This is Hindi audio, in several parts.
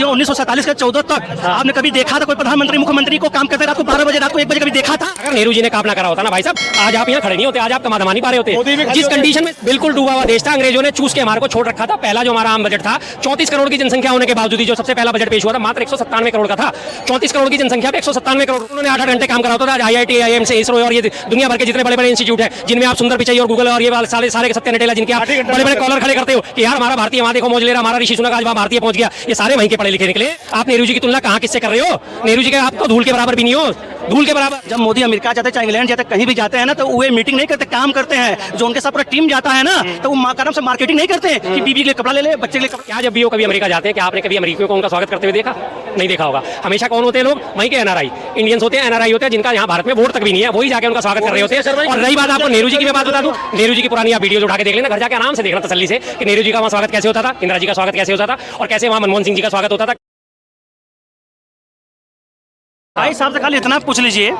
जो 1947 से 14 तक आपने कभी देखा था कोई प्रधानमंत्री मुख्यमंत्री को काम करते रात को 12 बजे रात को 1 बजे कभी देखा था? अगर नेहरू जी ने काम ना करा होता ना भाई साहब, आज आप यहाँ खड़े नहीं होते, आज आप कमा नहीं पा रहे होते। जिस कंडीशन में बिल्कुल डूबा हुआ देश था, अंग्रेजों ने चूस के हमारे को छोड़ रखा था। पहला जो हमारा आम बजट था 34 करोड़ की जनसंख्या होने के बावजूद जो सबसे पहला बजट पेश हुआ था मात्र 197 करोड़ का था। 34 करोड़ की जनसंख्या पे 197 करोड़, उन्होंने 8-8 घंटे काम करा होता था। आज IIT, IIM से इसरो और ये दुनिया भर के जितने बड़े बड़े इंस्टीट्यूट है जिनमें आप सुंदर पिचाई और गूगल और ये सारे के सत्य नटेला जिनके आप बड़े बड़े कॉलर खड़े करते हो कि यार हमारा भारतीय वहां देखो मौज ले रहा, हमारा ऋषि सुनक आज वहां भारतीय पहुंच गया, ये सारे वहीं के पढ़े लिखे निकले। आप नेहरू जी की तुलना कहां किससे कर रहे हो? नेहरू जी के आप तो धूल के बराबर भी नहीं हो, धूल के बराबर। जब मोदी अमेरिका जाते चाहे इंग्लैंड जाते कहीं भी जाते हैं ना तो वे मीटिंग नहीं करते, काम करते हैं। जो उनके साथ पूरा टीम जाता है ना तो वो कारण से मार्केटिंग नहीं करते हैं कि बीबी के लिए कपड़ा ले ले, बच्चे के लिए कपड़ा। क्या जब भी वो कभी अमेरिका जाते हैं क्या आपने कभी अमेरिकियों को उनका स्वागत करते हुए देखा? नहीं देखा होगा। हमेशा कौन होते हैं लोग? वहीं के NRI इंडियंस होते हैं, NRI होते हैं जिनका यहाँ भारत में वोट तक भी नहीं है, वही जाके उनका स्वागत कर रहे होते हैं। और रही बात आपको नेहरू जी की मैं बात बता दूं, नेहरू जी की पुरानी आप वीडियोज उठा के देख लेना, घर जाके आराम से देखना तसल्ली से कि नेहरू जी का वहाँ स्वागत कैसे होता था, इंदिरा जी का स्वागत कैसे होता था और कैसे वहाँ मनमोहन सिंह जी का स्वागत होता था। भाई साहब से खाली इतना पूछ लीजिए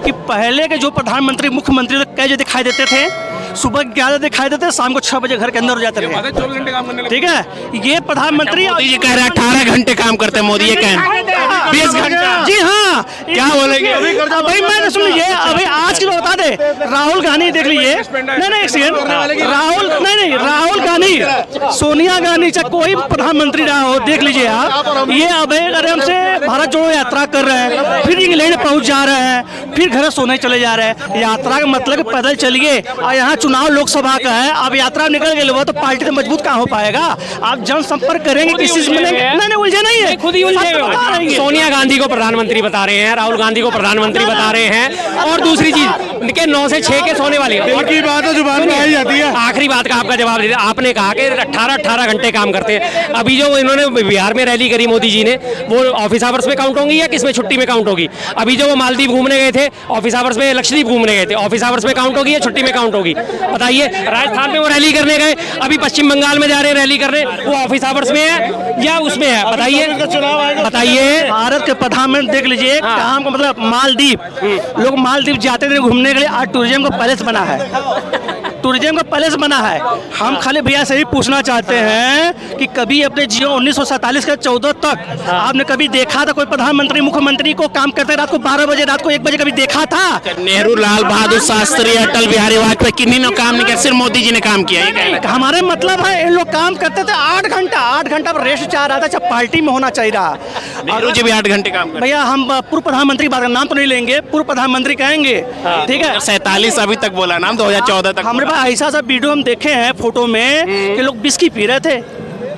कि पहले के जो प्रधानमंत्री मुख्यमंत्री कैसे दिखाई देते थे, सुबह 11 दिखाई देते, शाम को 6 बजे घर के अंदर हो जाते थे। ठीक है, ये प्रधानमंत्री मोदी जी कह रहे हैं 18 घंटे काम करते हैं, मोदी ये कह रहे हैं 20 घंटा। जी हाँ, क्या बोलेंगे? भाई मैंने सुन लीजिए, अभी आज की बता दे, राहुल गांधी देख लीजिए, नहीं एक सेकंड, राहुल गांधी, सोनिया गांधी, चाहे कोई प्रधानमंत्री रहा हो, देख लीजिए आप, ये अब आराम से भारत जोड़ो यात्रा कर रहे हैं, फिर इंग्लैंड पहुंच जा रहे हैं, फिर घर सोने चले जा रहे हैं। यात्रा का मतलब पैदल चलिए, और यहाँ चुनाव लोकसभा का है, अब यात्रा निकल गई वो तो पार्टी तो मजबूत कहाँ हो पाएगा? आप जनसंपर्क करेंगे किसी से मिलेंगे? नहीं उलझे नहीं है, खुद ही उलझे। सोनिया गांधी को प्रधानमंत्री बता रहे हैं, राहुल गांधी को प्रधानमंत्री बता रहे हैं, और दूसरी चीज के 9 से 6 के सोने वाली बात है जुबान में आई जाती है। आखिरी बात का आपका जवाब दे, आपने कहा कि 18 घंटे काम करते हैं। अभी जो इन्होंने बिहार में रैली करी मोदी जी ने, वो ऑफिस आवर्स में काउंट होंगी या किस में छुट्टी में काउंट होगी? अभी जो वो मालदीव घूमने गए थे ऑफिस आवर्स में, लक्षद्वीप घूमने गए थे ऑफिस आवर्स में काउंट होगी या छुट्टी में काउंट होगी? बताइए। राजस्थान में वो रैली करने गए, अभी पश्चिम बंगाल में जा रहे हैं रैली करने, वो ऑफिस आवर्स में है या उसमें है? बताइए बताइए। भारत के प्रधानमंत्री देख लीजिए, काम का मतलब मालदीव, लोग मालदीव जाते थे घूमने के लिए, आज टूरिज्म का पैलेस बना है, टूरिज्म का पैलेस बना है। हम खाली भैया से ही पूछना चाहते हैं कि कभी अपने जियो 1947 से 14 तक आपने कभी देखा था कोई प्रधानमंत्री मुख्यमंत्री को काम करते रात को 12 बजे रात को 1 बजे कभी देखा था? नेहरू, लाल बहादुर शास्त्री, अटल बिहारी वाजपेयी, किन्हीं ने काम नहीं किया, सिर्फ मोदी जी ने काम किया। हमारे मतलब है, इन लोग काम करते थे 8 घंटा रेस्ट चाह रहा था, जब पार्टी में होना चाहिए रहा। नेहरू जी भी 8 घंटे काम करते। भैया हम पूर्व प्रधानमंत्री बात नाम तो नहीं लेंगे, पूर्व प्रधानमंत्री कहेंगे, ठीक है? 47 अभी तक बोला नाम, 2014 तक। हमारे पास ऐसा सा वीडियो हम देखे हैं फोटो में कि लोग बिस्की पी रहे थे।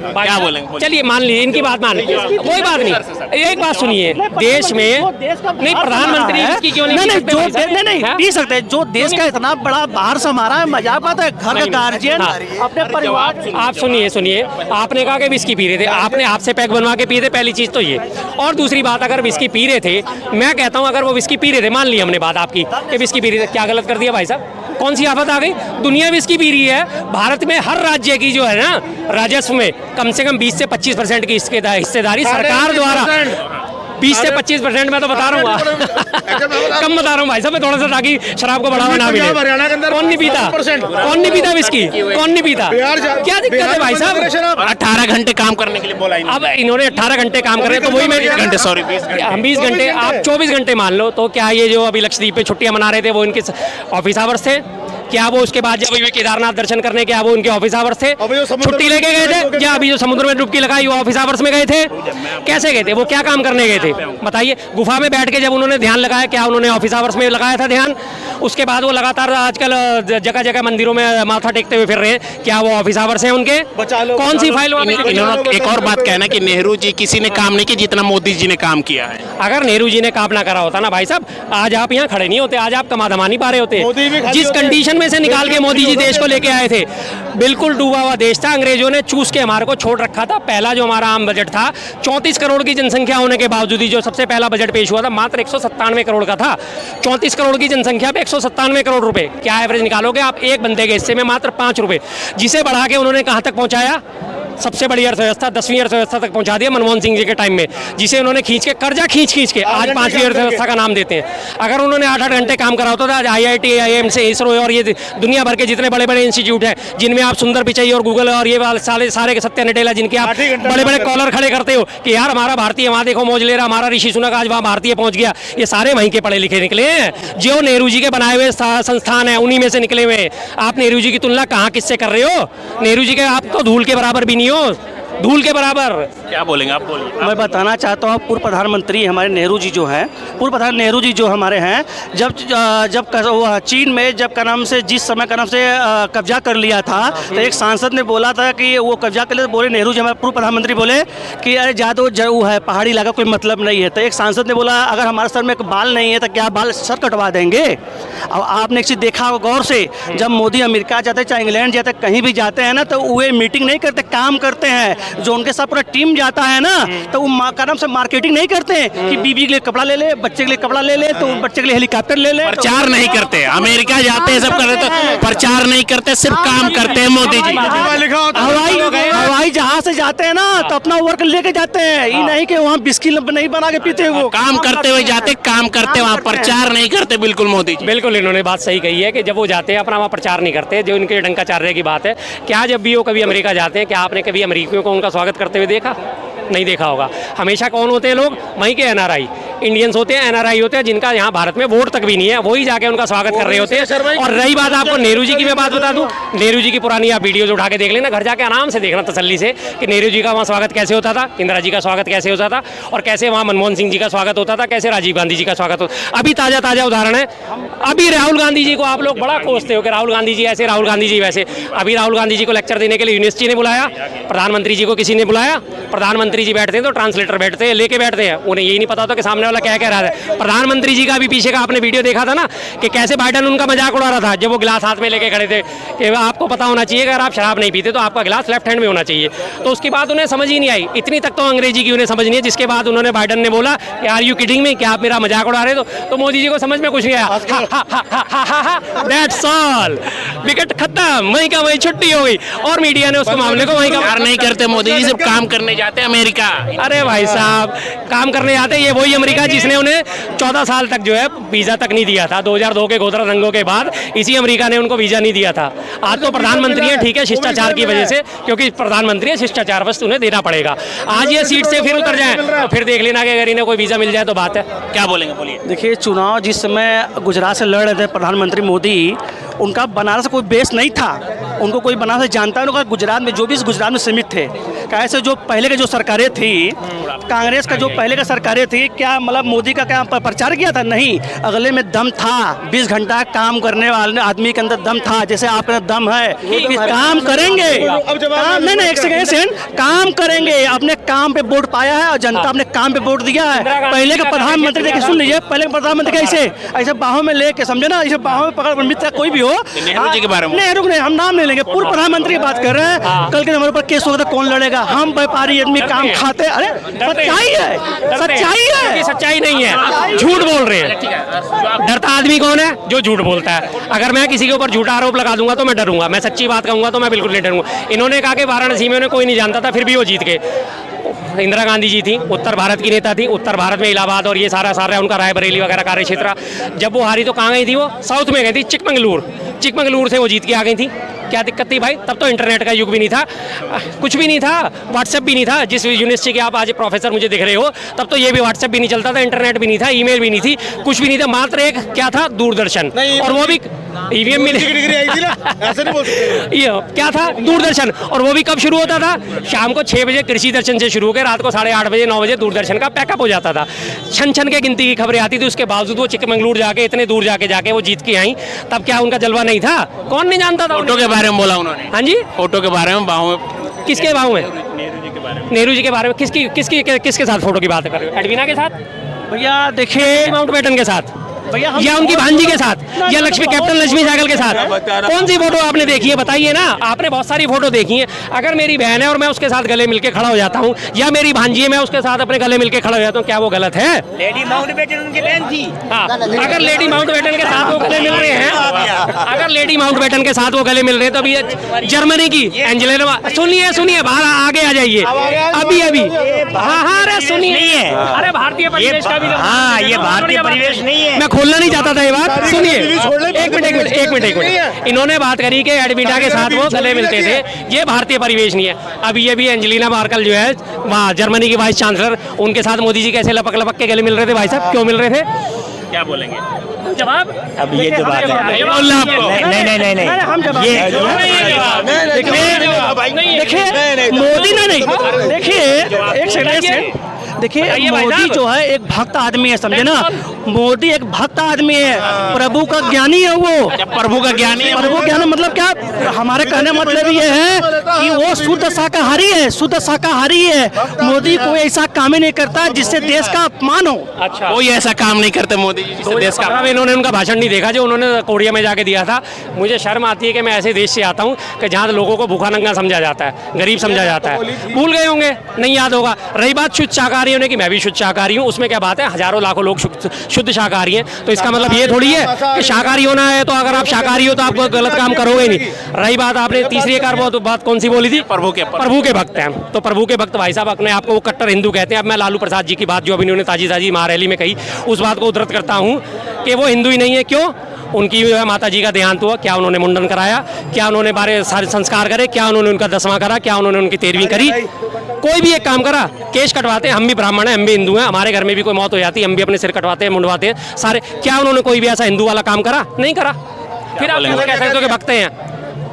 क्या बोलेंगे? चलिए मान लीजिए, इनकी बात मान लीजिए, कोई बात नहीं। एक बात सुनिए, देश में नहीं प्रधानमंत्री की क्यों नहीं पी सकते? जो देश का इतना बड़ा बाहर से हमारा मजाक बात है, घर का गार्जियन अपने परिवार। आप सुनिए, आपने कहा कि विस्की पी रहे थे, आपने आपसे पैक बनवा के पिए थे, पहली चीज तो ये। और दूसरी बात, अगर विस्की पी रहे थे, मैं कहता हूँ अगर वो विस्की पी रहे थे, मान ली हमने बात आपकी कि विस्की पी रहे थे, क्या गलत कर दिया भाई साहब? कौन सी आफत आ गई? दुनिया विस्की पी रही है। भारत में हर राज्य की जो है ना राजस्व में कम से कम 20 से 25% की हिस्सेदारी सरकार द्वारा, 20 से 25% मैं तो बता रहा हूँ कम बता रहा हूँ भाई साहब, मैं थोड़ा सा, ताकि शराब को बढ़ावा ना मिले। कौन नहीं पीता? कौन नहीं पीता विस्की? कौन नहीं पीता? क्या दिक्कत है भाई साहब? 18 घंटे काम करने के लिए बोला। अब इन्होंने 18 घंटे काम कर रहे हैं तो वही मैं 20 घंटे, सॉरी 20 घंटे, आप 24 घंटे मान लो। तो क्या ये जो अभी लक्षद्वीप पे छुट्टियां मना रहे थे वो इनके ऑफिस आवर्स थे? क्या वो उसके बाद जब अभी केदारनाथ दर्शन करने के वो उनके ऑफिस आवर्स थे? छुट्टी लेके गए थे? या अभी जो समुद्र में डुबकी लगाई वो ऑफिस आवर्स में गए थे? कैसे गए थे? वो क्या काम करने गए थे? बताइए। गुफा में बैठ के जब उन्होंने ध्यान लगाया, क्या उन्होंने ऑफिस आवर्स में लगाया था ध्यान? उसके बाद वो लगातार आजकल जगह जगह मंदिरों में माथा टेकते हुए फिर रहे हैं, क्या वो ऑफिस आवर्स हैं उनके? कौन सी फाइल? इन्होंने एक और बात कहना कि नेहरू जी किसी ने काम नहीं किया जितना मोदी जी ने काम किया है। अगर नेहरू जी ने काम ना करा होता ना भाई साहब, आज आप यहाँ खड़े नहीं होते, आज आप कमा नहीं पा रहे होते। जिस कंडीशन में से निकाल के मोदी जी देश को लेके आए थे, बिल्कुल डूबा हुआ देश था, अंग्रेजों ने चूस के हमारे को छोड़ रखा था। पहला जो हमारा आम बजट था 34 करोड़ की जनसंख्या होने के बावजूद जो सबसे पहला बजट पेश हुआ था मात्र 197 करोड़ का था। 34 करोड़ की जनसंख्या पे 197 करोड़ रुपए, क्या एवरेज निकालोगे आप? एक बंदे के हिस्से में मात्र 5 रुपए, जिसे बढ़ा के उन्होंने कहां तक पहुंचाया? सबसे बड़ी अर्थव्यवस्था 10वीं अर्थव्यवस्था तक पहुंचा दिया मनमोहन सिंह जी के टाइम में, जिसे उन्होंने खींच के कर्जा खींच के आज 5वीं अर्थव्यवस्था का नाम देते हैं। अगर उन्होंने 8-8 घंटे काम करा होता था, आज IIT, IIM से इसरो और ये दुनिया भर के जितने बड़े बड़े इंस्टीट्यूट हैं, जिनमें आप सुंदर पिचाई और गूगल और ये सारे के सत्या नटेला, जिनके आप बड़े बड़े कॉलर खड़े करते हो कि यार हमारा भारतीय वहाँ देखो मौज ले रहा, हमारा ऋषि सुनक आज वहाँ भारतीय पहुंच गया, ये सारे वहीं के पढ़े लिखे निकले हैं। जो नेहरू जी के बनाए हुए संस्थान है उन्हीं में से निकले हुए। आप नेहरू जी की तुलना कहाँ किससे कर रहे हो? नेहरू जी के आप तो धूल के बराबर भी नहीं हो, धूल के बराबर। क्या बोलेंगे आप? बोलिए। मैं बताना चाहता हूँ, पूर्व प्रधानमंत्री हमारे नेहरू जी जो हैं, पूर्व प्रधान नेहरू जी जो हमारे हैं, जब चीन में जब का नाम से जिस समय का नाम से कब्जा कर लिया था, तो एक सांसद ने बोला था कि वो कब्जा कर लिया, बोले नेहरू जी हमारे पूर्व प्रधानमंत्री बोले कि अरे ज़्यादा जो है पहाड़ी इलाका कोई मतलब नहीं है। तो एक सांसद ने बोला अगर हमारे सर में एक बाल नहीं है तो क्या बाल सर कटवा देंगे? अब आपने एक चीज़ देखा होगा गौर से, जब मोदी अमेरिका जाते चाहे इंग्लैंड जाते कहीं भी जाते हैं ना, तो वे मीटिंग नहीं करते, काम करते हैं। जो उनके साथ पूरा टीम जाता है ना, तो वो का नाम से मार्केटिंग नहीं करते हैं कि बीबी के लिए कपड़ा ले ले, बच्चे के लिए कपड़ा ले ले, तो बच्चे के लिए हेलीकॉप्टर ले ले। प्रचार नहीं करते, अमेरिका जाते हैं सब करते, तो प्रचार नहीं करते, सिर्फ काम करते हैं मोदी जी। हवाई जहाज से जाते हैं ना, तो अपना वर्क लेके जाते हैं, ये नहीं कि वहाँ बिस्किट नहीं बना के पीते वो काम करते हुए जाते, काम करते वहाँ प्रचार नहीं करते। बिल्कुल मोदी जी, बिल्कुल इन्होंने बात सही कही है कि जब वो जाते हैं अपना वहाँ प्रचार नहीं करते। जो इनके डंकाचार्य की बात है, क्या जब भी वो कभी अमेरिका जाते हैं, क्या आपने कभी अमेरिकियों को उनका स्वागत करते हुए देखा? नहीं देखा होगा। हमेशा कौन होते हैं लोग? वहीं के NRI इंडियंस होते हैं, NRI होते हैं, जिनका यहाँ भारत में वोट तक भी नहीं है, वही जाके उनका स्वागत कर रहे होते हैं। और रही बात आपको नेहरू जी की, मैं बात बता दूं, नेहरू जी की पुरानी आप वीडियोज उठा के देख लेना, घर जाके आराम से देखना तसल्ली से कि नेहरू जी का वहाँ स्वागत कैसे होता था, इंदिरा जी का स्वागत कैसे होता था, और कैसे वहाँ मनमोहन सिंह जी का स्वागत होता था, कैसे राजीव गांधी जी का स्वागत होता। अभी ताज़ा उदाहरण है, अभी राहुल गांधी जी को आप लोग बड़ा कोसते हो कि राहुल गांधी जी ऐसे, राहुल गांधी जी वैसे। अभी राहुल गांधी जी को लेक्चर देने के लिए यूनिवर्सिटी ने बुलाया, प्रधानमंत्री जी को किसी ने बुलाया, प्रधानमंत्री जी बैठते हैं तो ट्रांसलेटर बैठते हैं, लेके बैठते हैं, उन्हें यही नहीं पता होता कि सामने वाला क्या कह रहा है। प्रधानमंत्री जी का भी पीछे का आपने वीडियो देखा था ना कि कैसे बाइडेन उनका मजाक उड़ा रहा था, जब वो गिलास हाथ में लेके खड़े थे कि आपको पता होना चाहिए अगर आप शराब नहीं पीते तो आपका गिलास लेफ्ट हैंड में होना चाहिए। तो उसकी बात उन्हें समझ ही नहीं आई, इतनी तक तो अंग्रेजी की उन्हें समझ नहीं है, जिसके बाद उन्होंने बाइडेन ने बोला कि आर यू किडिंग में, क्या आप मेरा मजाक उड़ा रहे हो? तो मोदी जी को समझ में कुछ नहीं आया, दैट्स ऑल, विकेट खत्म, वहीं का वहीं छुट्टी हो गई। और मीडिया ने उसको मामले को वहीं का प्रचार नहीं करते मोदी जी, सिर्फ काम करने जाते हैं अमेरिका। अरे भाई साहब, काम करने जाते, ये वही अमेरिका जिसने उन्हें 14 साल तक जो है वीजा तक नहीं दिया था। 2002 के गोधरा दंगों के बाद इसी अमेरिका ने उनको वीजा नहीं दिया था। आज तो प्रधानमंत्री है, ठीक है, शिष्टाचार की वजह से, क्योंकि प्रधानमंत्री है, शिष्टाचार बस उन्हें देना पड़ेगा। आज ये सीट से फिर उतर जाए तो फिर देख लेना कि अगर इन्हें कोई वीजा मिल जाए तो बात है। क्या बोलेंगे? बोलिए। देखिए, चुनाव जिस समय गुजरात से लड़ रहे थे प्रधानमंत्री मोदी, उनका बनारस कोई बेस नहीं था, उनको कोई बनारस जानता है, उनका गुजरात में जो भी गुजरात में सीमित थे। कैसे जो पहले के जो सरकारें थी, कांग्रेस का जो पहले का सरकारें थी, क्या मतलब मोदी का क्या प्रचार किया था? नहीं, अगले में दम था, 20 घंटा काम करने वाले आदमी के अंदर दम था, जैसे आपके दम है कि काम करेंगे, नहीं एक सेकेंड, काम करेंगे, अपने काम पे वोट पाया है और जनता अपने काम पे वोट दिया है। पहले का प्रधानमंत्री देखिए, सुन लीजिए, पहले का प्रधानमंत्री ऐसे बाहों में लेके, समझे ना, ऐसे बाहों में पकड़, मित्र कोई भी हो, नेहरू जी के बारे में, नेहरू नहीं, हम नाम नहीं लेंगे, पूर्व प्रधानमंत्री की बात कर रहे हैं। कल के हमारे ऊपर केस होगा तो कौन लड़ेगा? हम व्यापारी आदमी काम खाते, अरे सच्चाई है, सच्चाई है, सच्चाई नहीं है, झूठ बोल रहे हैं। डरता आदमी कौन है? जो झूठ बोलता है। अगर मैं किसी के ऊपर झूठा आरोप लगा दूंगा तो मैं डरूंगा, मैं सच्ची बात कहूंगा तो मैं बिल्कुल नहीं डरूंगा। इन्होंने कहा कि वाराणसी में उन्हें कोई नहीं जानता था, फिर भी वो जीत गए। इंदिरा गांधी जी थी, उत्तर भारत की नेता थी, उत्तर भारत में इलाहाबाद और ये सारा उनका रायबरेली वगैरह कार्य क्षेत्र। जब वो हारी तो कहाँ गई थी? वो साउथ में गई थी, चिकमंगलूर से वो जीत के आ गई थी। क्या दिक्कत थी भाई? तब तो इंटरनेट का युग भी नहीं था, कुछ भी नहीं था, व्हाट्सएप भी नहीं था। जिस यूनिवर्सिटी के आप आज प्रोफेसर मुझे दिख रहे हो, तब तो ये भी व्हाट्सएप भी नहीं चलता था, इंटरनेट भी नहीं था, ईमेल भी नहीं थी, कुछ भी नहीं था। मात्र एक क्या था? दूरदर्शन, और वो भी ईवीएम में ऐसे नहीं बोल सकते। ये क्या था? दूरदर्शन, और वो भी कब शुरू होता था? शाम को 6 बजे कृषि दर्शन से शुरू होकर रात को 8:30 बजे 9 बजे दूरदर्शन का पैकअप हो जाता था। छन के गिनती की खबरें आती थी। उसके बावजूद वो चिकमंगलूर जाके, इतने दूर जाके वो जीत के आई। तब क्या उनका जलवा नहीं था? कौन नहीं जानता था? फोटो के बारे में बोला उन्होंने। हाँ जी, फोटो के बारे में, बाहों में, किसके बाहों में? नेहरू जी के बारे में। किसके साथ फोटो की बात कर रहे हो? एडवीना के साथ? भैया देखिए, माउंटबेटन के साथ। या उनकी भांजी के साथ, या लक्ष्मी कैप्टन लक्ष्मी सहगल के साथ? कौन सी फोटो आपने देखी है बताइए ना। आपने बहुत सारी फोटो देखी है। अगर मेरी बहन है और मैं उसके साथ गले मिलके खड़ा हो जाता हूँ, या मेरी भांजी है मैं उसके साथ अपने गले मिलके खड़ा हो जाता हूँ, क्या वो गलत है? लेडी माउंटबेटन उनकी बहन थी। हाँ, अगर लेडी माउंटबेटन के साथ वो गले मिल रहे हैं, अगर लेडी माउंटबेटन के साथ वो गले मिल रहे हैं, तो अभी जर्मनी की एंजेलिना, सुनिए बाहर आगे आ जाइए अभी। हाँ, अरे सुनिए, अरे भारतीय परिवेश का भी, हाँ, ये भारतीय परिवेश नहीं है। मैं खोलना नहीं चाहता था ये बात। सुनिए, एक मिनट। इन्होंने बात करी कि एडविटा के साथ वो गले मिलते थे, ये भारतीय परिवेश नहीं है। अब ये भी एंजेलिना मार्कल जो है वहाँ जर्मनी की वाइस चांसलर, उनके साथ मोदी जी कैसे लपक के गले मिल रहे थे भाई साहब? क्यों मिल रहे थे? क्या बोलेंगे? जवाब अब ये जो बात है, बोलना आपको नहीं, हम जवाब देखिए मोदी नहीं, देखिए एक सेकंड, देखिए मोदी जो है एक भक्त आदमी है, समझे ना। मोदी एक भक्त आदमी है, प्रभु का ज्ञानी है वो। प्रभु का ज्ञानी, प्रभु ज्ञानी मतलब क्या? हमारे कहने मतलब ये है कि वो शुद्ध शाकाहारी है, शुद्ध शाकाहारी है। मोदी कोई ऐसा काम ही नहीं करता जिससे देश का अपमान हो। अच्छा, कोई ऐसा काम नहीं करते मोदी जी जिससे देश का। इन्होंने उनका भाषण नहीं देखा जो उन्होंने कोरिया में जाके दिया था। मुझे शर्म आती है कि मैं ऐसे देश से आता हूँ कि जहाँ लोगों को भूखा नंगा समझा जाता है, गरीब समझा जाता है। भूल गए होंगे, नहीं याद होगा। रही बात शुद्ध शाकाहारी होने की, मैं भी शुद्ध शाकाहारी हूँ, उसमें क्या बात है? हजारों लाखों लोग शुद्ध शाकाहारी हैं, तो इसका मतलब ये थोड़ी है कि शाकाहारी होना है तो अगर आप शाकाहारी हो तो आप गलत काम करोगे नहीं। रही बात, आपने तीसरी एक और बात कौन सी बोली थी? प्रभु के भक्त हैं। तो प्रभु के भक्त भाई साहब अपने आप को वो कट्टर हिंदू कहते हैं। अब मैं लालू प्रसाद जी की बात जो अभी उन्होंने ताजी महारैली में कही, उस बात को उद्धृत करता हूँ कि वो हिंदू ही नहीं है। क्यों? उनकी जो है माता जी का देहांत हुआ, क्या उन्होंने मुंडन कराया? क्या उन्होंने बारे सारे संस्कार करे? क्या उन्होंने उनका 10वां करा? क्या उन्होंने उनकी 13वीं करी? कोई भी एक काम करा? केश कटवाते हैं, हम भी ब्राह्मण हैं, हम भी हिंदू हैं, हमारे घर में भी कोई मौत हो जाती है, हम भी अपने सिर कटवाते हैं, मुंडवाते हैं सारे। क्या उन्होंने कोई भी ऐसा हिंदू वाला काम करा? नहीं करा। फिर आप कैसे कह सकते हो कि भक्त हैं?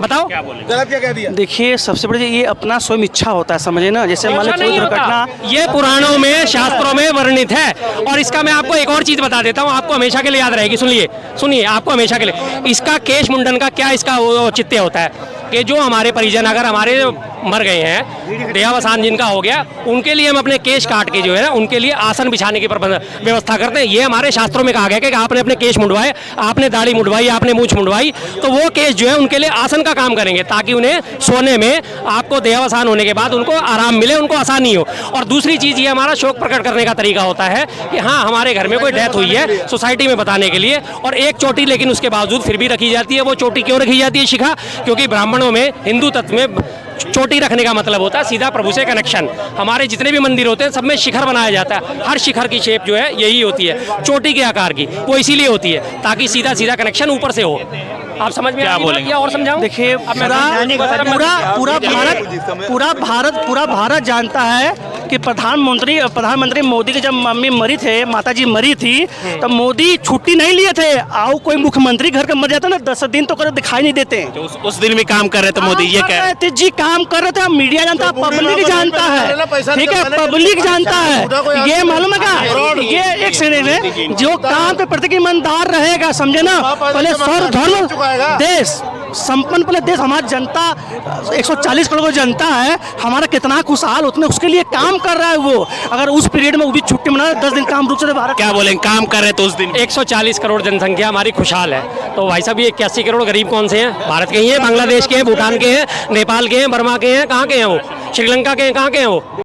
बताओ, गलत क्या कह दिया? देखिए सबसे बड़ी ये अपना स्वयं इच्छा होता है, समझे ना। जैसे मान लो कोई दुर्घटना, ये पुराणों में शास्त्रों में वर्णित है। और इसका मैं आपको एक और चीज बता देता हूँ, आपको हमेशा के लिए याद रहेगी। सुनिए आपको हमेशा के लिए इसका केश मुंडन का क्या इसका औचित्य होता है कि जो हमारे परिजन अगर हमारे मर गए हैं, देहावसान जिनका हो गया, उनके लिए हम अपने केश काट के जो है ना उनके लिए आसन बिछाने की व्यवस्था करते हैं। ये हमारे शास्त्रों में कहा गया कि आपने अपने केश मुंडवाए, आपने दाढ़ी मुंडवाई, आपने मूंछ मुंडवाई, तो वो केश जो है उनके लिए आसन का काम करेंगे, ताकि उन्हें सोने में आपको देहावसान होने के बाद उनको आराम मिले, उनको आसानी हो। और दूसरी चीज़ ये हमारा शोक प्रकट करने का तरीका होता है कि हाँ हमारे घर में कोई डेथ हुई है, सोसाइटी में बताने के लिए। और एक चोटी लेकिन उसके बावजूद फिर भी रखी जाती है। वो चोटी क्यों रखी जाती है? शिखा, क्योंकि ब्राह्मणों में, हिंदू तत्व में चोटी रखने का मतलब होता है सीधा प्रभु से कनेक्शन। हमारे जितने भी मंदिर होते हैं सब में शिखर बनाया जाता है। हर शिखर की शेप जो है यही होती है, चोटी के आकार की। वो इसीलिए होती है ताकि सीधा सीधा कनेक्शन ऊपर से हो। आप समझ में क्या बोलेंगे? या और समझाऊं? देखिए पूरा भारत जानता है कि प्रधानमंत्री मोदी की जब मम्मी मरी थे, माता जी मरी थी, तब मोदी छुट्टी नहीं लिए थे। आओ कोई मुख्यमंत्री घर का मर जाता ना 10 दिन तो दिखाई नहीं देते। तो उस दिन भी काम कर रहे थे मोदी, ये कह रहे थे जी, काम कर रहे थे। मीडिया जानता है, पब्लिक जानता है, ठीक है, पब्लिक जानता है। ये मालूम है क्या? ये एक सेकंड में जो काम के प्रति ईमानदार रहेगा, समझे ना, पहले सर्वधर्म देश संपन्न, पहले देश, हमारी जनता 140 करोड़ जनता है, हमारा कितना खुशहाल उतने उसके लिए काम कर रहा है वो। अगर उस पीरियड में वो भी छुट्टी मना 10 दिन काम रुक से भारत, क्या बोलेंगे? काम कर रहे थे उस दिन। 140 करोड़ जनसंख्या हमारी खुशहाल है, तो भाई साहब ये 81 करोड़ गरीब कौन से हैं? भारत के ही हैं, बांग्लादेश के हैं, भूटान के हैं, नेपाल के हैं, बर्मा के हैं, कहाँ के हैं वो? श्रीलंका के हैं, कहाँ के हैं वो?